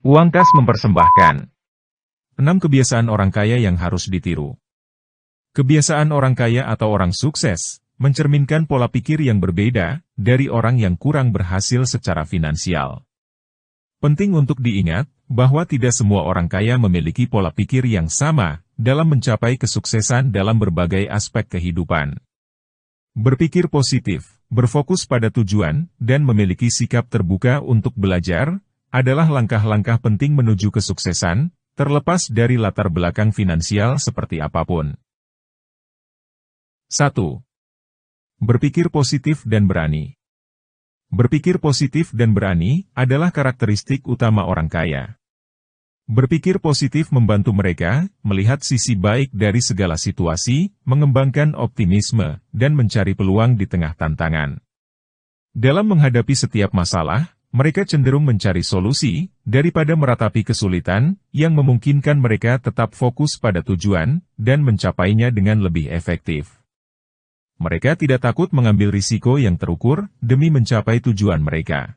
Uangkas mempersembahkan 6 kebiasaan orang kaya yang harus ditiru. Kebiasaan orang kaya atau orang sukses mencerminkan pola pikir yang berbeda dari orang yang kurang berhasil secara finansial. Penting untuk diingat bahwa tidak semua orang kaya memiliki pola pikir yang sama dalam mencapai kesuksesan dalam berbagai aspek kehidupan. Berpikir positif, berfokus pada tujuan, dan memiliki sikap terbuka untuk belajar adalah langkah-langkah penting menuju kesuksesan, terlepas dari latar belakang finansial seperti apapun. 1. Berpikir positif dan berani. Berpikir positif dan berani adalah karakteristik utama orang kaya. Berpikir positif membantu mereka melihat sisi baik dari segala situasi, mengembangkan optimisme, dan mencari peluang di tengah tantangan. Dalam menghadapi setiap masalah, mereka cenderung mencari solusi daripada meratapi kesulitan yang memungkinkan mereka tetap fokus pada tujuan dan mencapainya dengan lebih efektif. Mereka tidak takut mengambil risiko yang terukur demi mencapai tujuan mereka.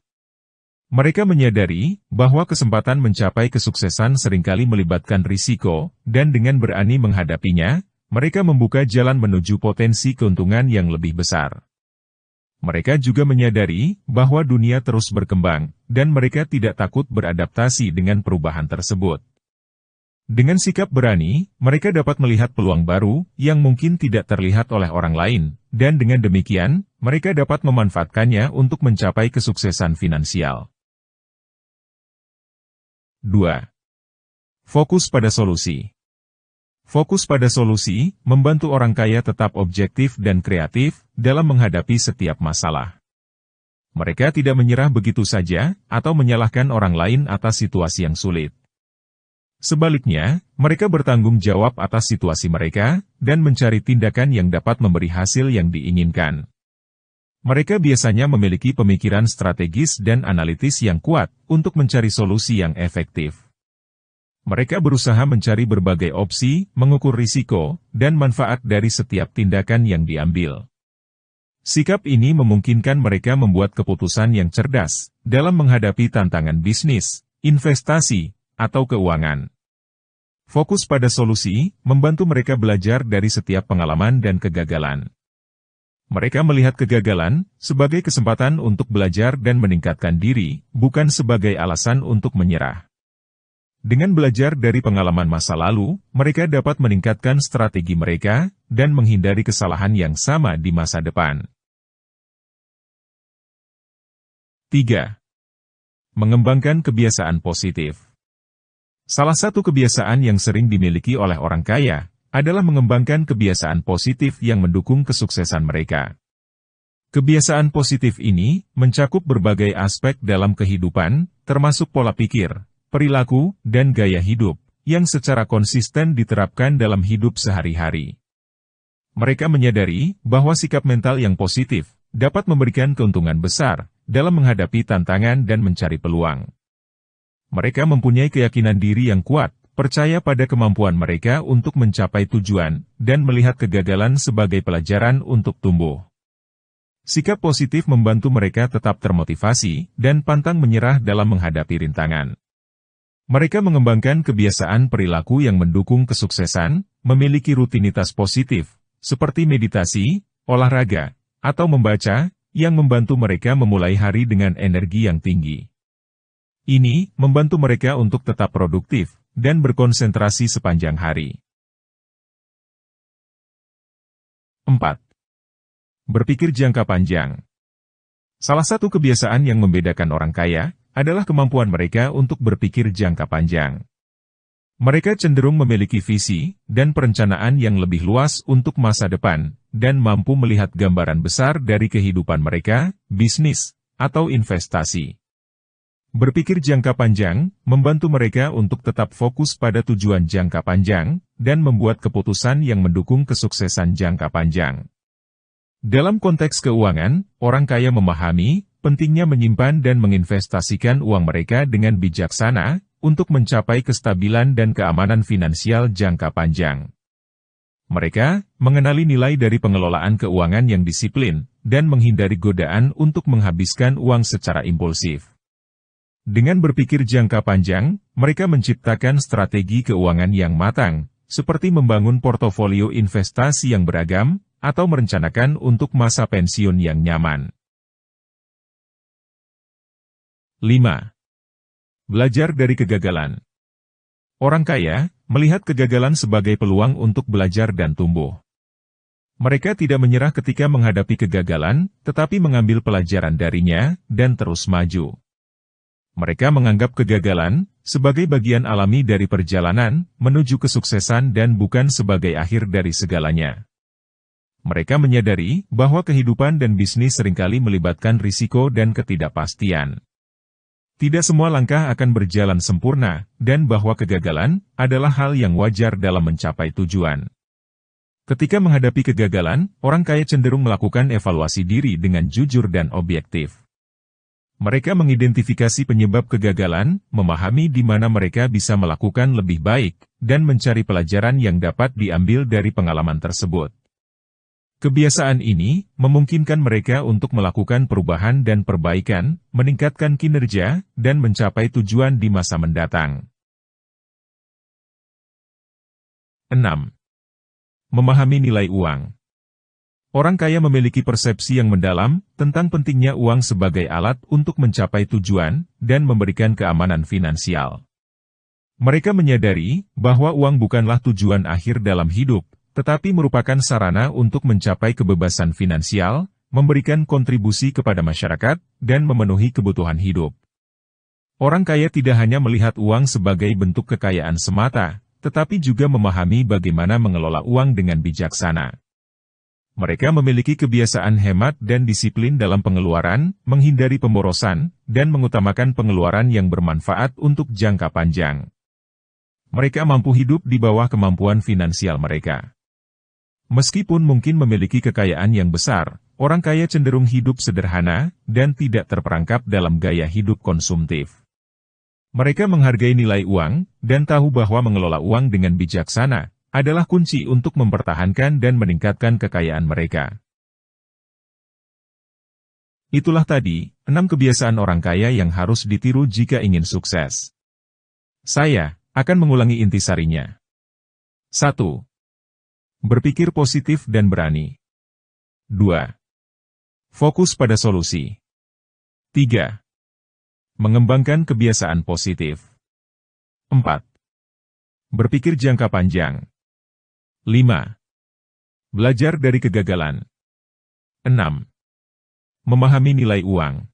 Mereka menyadari bahwa kesempatan mencapai kesuksesan seringkali melibatkan risiko, dan dengan berani menghadapinya, mereka membuka jalan menuju potensi keuntungan yang lebih besar. Mereka juga menyadari bahwa dunia terus berkembang, dan mereka tidak takut beradaptasi dengan perubahan tersebut. Dengan sikap berani, mereka dapat melihat peluang baru yang mungkin tidak terlihat oleh orang lain, dan dengan demikian, mereka dapat memanfaatkannya untuk mencapai kesuksesan finansial. 2. Fokus pada solusi. Fokus pada solusi membantu orang kaya tetap objektif dan kreatif dalam menghadapi setiap masalah. Mereka tidak menyerah begitu saja atau menyalahkan orang lain atas situasi yang sulit. Sebaliknya, mereka bertanggung jawab atas situasi mereka dan mencari tindakan yang dapat memberi hasil yang diinginkan. Mereka biasanya memiliki pemikiran strategis dan analitis yang kuat untuk mencari solusi yang efektif. Mereka berusaha mencari berbagai opsi, mengukur risiko, dan manfaat dari setiap tindakan yang diambil. Sikap ini memungkinkan mereka membuat keputusan yang cerdas dalam menghadapi tantangan bisnis, investasi, atau keuangan. Fokus pada solusi membantu mereka belajar dari setiap pengalaman dan kegagalan. Mereka melihat kegagalan sebagai kesempatan untuk belajar dan meningkatkan diri, bukan sebagai alasan untuk menyerah. Dengan belajar dari pengalaman masa lalu, mereka dapat meningkatkan strategi mereka dan menghindari kesalahan yang sama di masa depan. 3. Mengembangkan kebiasaan positif. Salah satu kebiasaan yang sering dimiliki oleh orang kaya adalah mengembangkan kebiasaan positif yang mendukung kesuksesan mereka. Kebiasaan positif ini mencakup berbagai aspek dalam kehidupan, termasuk pola pikir, perilaku, dan gaya hidup, yang secara konsisten diterapkan dalam hidup sehari-hari. Mereka menyadari bahwa sikap mental yang positif dapat memberikan keuntungan besar dalam menghadapi tantangan dan mencari peluang. Mereka mempunyai keyakinan diri yang kuat, percaya pada kemampuan mereka untuk mencapai tujuan, dan melihat kegagalan sebagai pelajaran untuk tumbuh. Sikap positif membantu mereka tetap termotivasi dan pantang menyerah dalam menghadapi rintangan. Mereka mengembangkan kebiasaan perilaku yang mendukung kesuksesan, memiliki rutinitas positif, seperti meditasi, olahraga, atau membaca, yang membantu mereka memulai hari dengan energi yang tinggi. Ini membantu mereka untuk tetap produktif dan berkonsentrasi sepanjang hari. 4. Berpikir jangka panjang. Salah satu kebiasaan yang membedakan orang kaya adalah kemampuan mereka untuk berpikir jangka panjang. Mereka cenderung memiliki visi dan perencanaan yang lebih luas untuk masa depan, dan mampu melihat gambaran besar dari kehidupan mereka, bisnis, atau investasi. Berpikir jangka panjang membantu mereka untuk tetap fokus pada tujuan jangka panjang, dan membuat keputusan yang mendukung kesuksesan jangka panjang. Dalam konteks keuangan, orang kaya memahami pentingnya menyimpan dan menginvestasikan uang mereka dengan bijaksana untuk mencapai kestabilan dan keamanan finansial jangka panjang. Mereka mengenali nilai dari pengelolaan keuangan yang disiplin dan menghindari godaan untuk menghabiskan uang secara impulsif. Dengan berpikir jangka panjang, mereka menciptakan strategi keuangan yang matang, seperti membangun portofolio investasi yang beragam, atau merencanakan untuk masa pensiun yang nyaman. 5. Belajar dari kegagalan. Orang kaya melihat kegagalan sebagai peluang untuk belajar dan tumbuh. Mereka tidak menyerah ketika menghadapi kegagalan, tetapi mengambil pelajaran darinya dan terus maju. Mereka menganggap kegagalan sebagai bagian alami dari perjalanan menuju kesuksesan dan bukan sebagai akhir dari segalanya. Mereka menyadari bahwa kehidupan dan bisnis seringkali melibatkan risiko dan ketidakpastian. Tidak semua langkah akan berjalan sempurna, dan bahwa kegagalan adalah hal yang wajar dalam mencapai tujuan. Ketika menghadapi kegagalan, orang kaya cenderung melakukan evaluasi diri dengan jujur dan objektif. Mereka mengidentifikasi penyebab kegagalan, memahami di mana mereka bisa melakukan lebih baik, dan mencari pelajaran yang dapat diambil dari pengalaman tersebut. Kebiasaan ini memungkinkan mereka untuk melakukan perubahan dan perbaikan, meningkatkan kinerja, dan mencapai tujuan di masa mendatang. 6. Memahami nilai uang. Orang kaya memiliki persepsi yang mendalam tentang pentingnya uang sebagai alat untuk mencapai tujuan dan memberikan keamanan finansial. Mereka menyadari bahwa uang bukanlah tujuan akhir dalam hidup, tetapi merupakan sarana untuk mencapai kebebasan finansial, memberikan kontribusi kepada masyarakat, dan memenuhi kebutuhan hidup. Orang kaya tidak hanya melihat uang sebagai bentuk kekayaan semata, tetapi juga memahami bagaimana mengelola uang dengan bijaksana. Mereka memiliki kebiasaan hemat dan disiplin dalam pengeluaran, menghindari pemborosan, dan mengutamakan pengeluaran yang bermanfaat untuk jangka panjang. Mereka mampu hidup di bawah kemampuan finansial mereka. Meskipun mungkin memiliki kekayaan yang besar, orang kaya cenderung hidup sederhana dan tidak terperangkap dalam gaya hidup konsumtif. Mereka menghargai nilai uang dan tahu bahwa mengelola uang dengan bijaksana adalah kunci untuk mempertahankan dan meningkatkan kekayaan mereka. Itulah tadi, 6 kebiasaan orang kaya yang harus ditiru jika ingin sukses. Saya akan mengulangi intisarinya. 1. Berpikir positif dan berani. 2. Fokus pada solusi. 3. Mengembangkan kebiasaan positif. 4. Berpikir jangka panjang. 5. Belajar dari kegagalan. 6. Memahami nilai uang.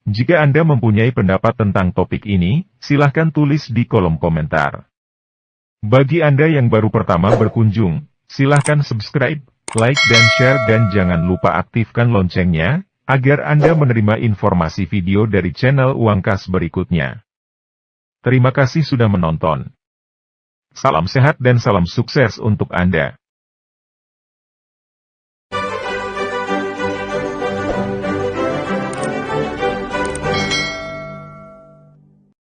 Jika Anda mempunyai pendapat tentang topik ini, silahkan tulis di kolom komentar. Bagi Anda yang baru pertama berkunjung, silahkan subscribe, like dan share dan jangan lupa aktifkan loncengnya, agar Anda menerima informasi video dari channel Uang Kas berikutnya. Terima kasih sudah menonton. Salam sehat dan salam sukses untuk Anda.